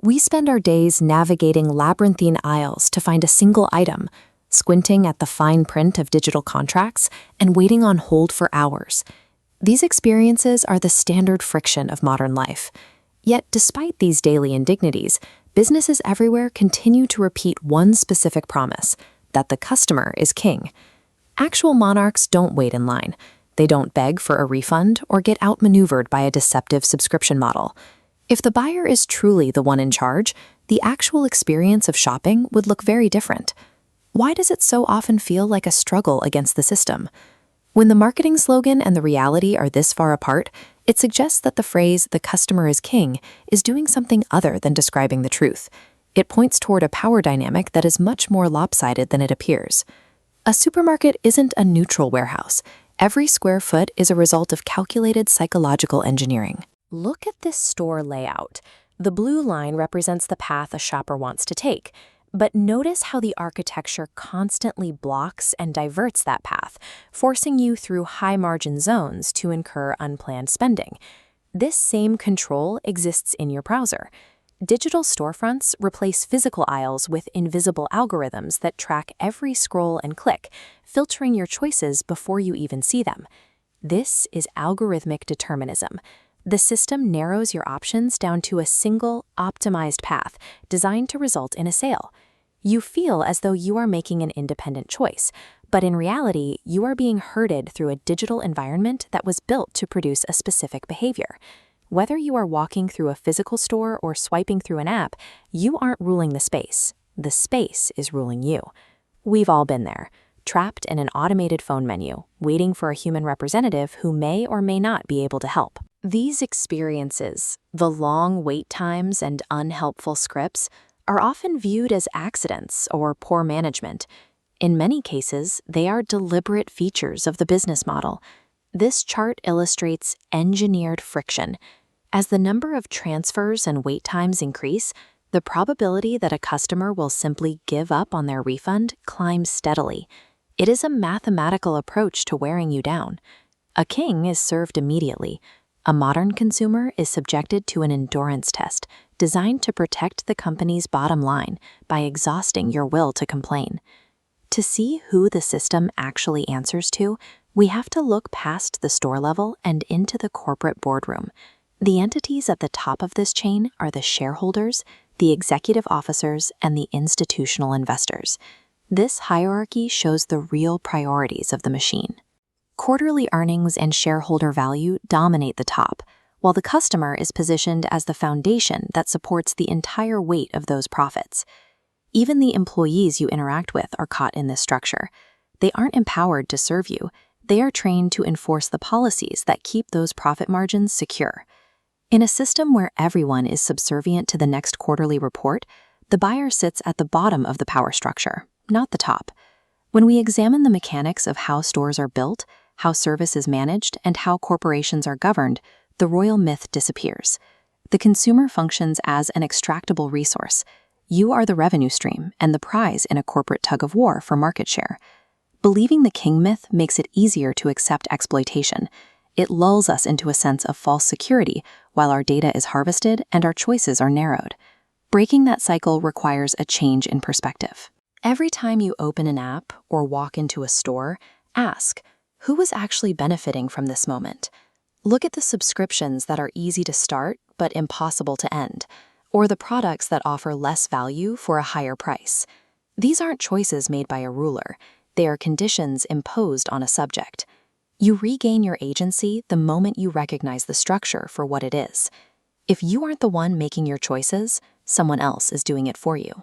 We spend our days navigating labyrinthine aisles to find a single item, squinting at the fine print of digital contracts, and waiting on hold for hours. These experiences are the standard friction of modern life. Yet, despite these daily indignities, businesses everywhere continue to repeat one specific promise, that the customer is king. Actual monarchs don't wait in line. They don't beg for a refund or get outmaneuvered by a deceptive subscription model. If the buyer is truly the one in charge, the actual experience of shopping would look very different. Why does it so often feel like a struggle against the system? When the marketing slogan and the reality are this far apart, it suggests that the phrase, "the customer is king," is doing something other than describing the truth. It points toward a power dynamic that is much more lopsided than it appears. A supermarket isn't a neutral warehouse. Every square foot is a result of calculated psychological engineering. Look at this store layout. The blue line represents the path a shopper wants to take. But notice how the architecture constantly blocks and diverts that path, forcing you through high-margin zones to incur unplanned spending. This same control exists in your browser. Digital storefronts replace physical aisles with invisible algorithms that track every scroll and click, filtering your choices before you even see them. This is algorithmic determinism. The system narrows your options down to a single, optimized path designed to result in a sale. You feel as though you are making an independent choice, but in reality, you are being herded through a digital environment that was built to produce a specific behavior. Whether you are walking through a physical store or swiping through an app, you aren't ruling the space. The space is ruling you. We've all been there, trapped in an automated phone menu, waiting for a human representative who may or may not be able to help. These experiences, the long wait times and unhelpful scripts, are often viewed as accidents or poor management. In many cases, they are deliberate features of the business model. This chart illustrates engineered friction. As the number of transfers and wait times increase, the probability that a customer will simply give up on their refund climbs steadily. It is a mathematical approach to wearing you down. A king is served immediately. A modern consumer is subjected to an endurance test designed to protect the company's bottom line by exhausting your will to complain. To see who the system actually answers to, we have to look past the store level and into the corporate boardroom. The entities at the top of this chain are the shareholders, the executive officers, and the institutional investors. This hierarchy shows the real priorities of the machine. Quarterly earnings and shareholder value dominate the top, while the customer is positioned as the foundation that supports the entire weight of those profits. Even the employees you interact with are caught in this structure. They aren't empowered to serve you. They are trained to enforce the policies that keep those profit margins secure. In a system where everyone is subservient to the next quarterly report, the buyer sits at the bottom of the power structure, not the top. When we examine the mechanics of how stores are built, how service is managed, and how corporations are governed, the royal myth disappears. The consumer functions as an extractable resource. You are the revenue stream and the prize in a corporate tug-of-war for market share. Believing the king myth makes it easier to accept exploitation. It lulls us into a sense of false security while our data is harvested and our choices are narrowed. Breaking that cycle requires a change in perspective. Every time you open an app or walk into a store, ask, who is actually benefiting from this moment? Look at the subscriptions that are easy to start but impossible to end, or the products that offer less value for a higher price. These aren't choices made by a ruler. They are conditions imposed on a subject. You regain your agency the moment you recognize the structure for what it is. If you aren't the one making your choices, someone else is doing it for you.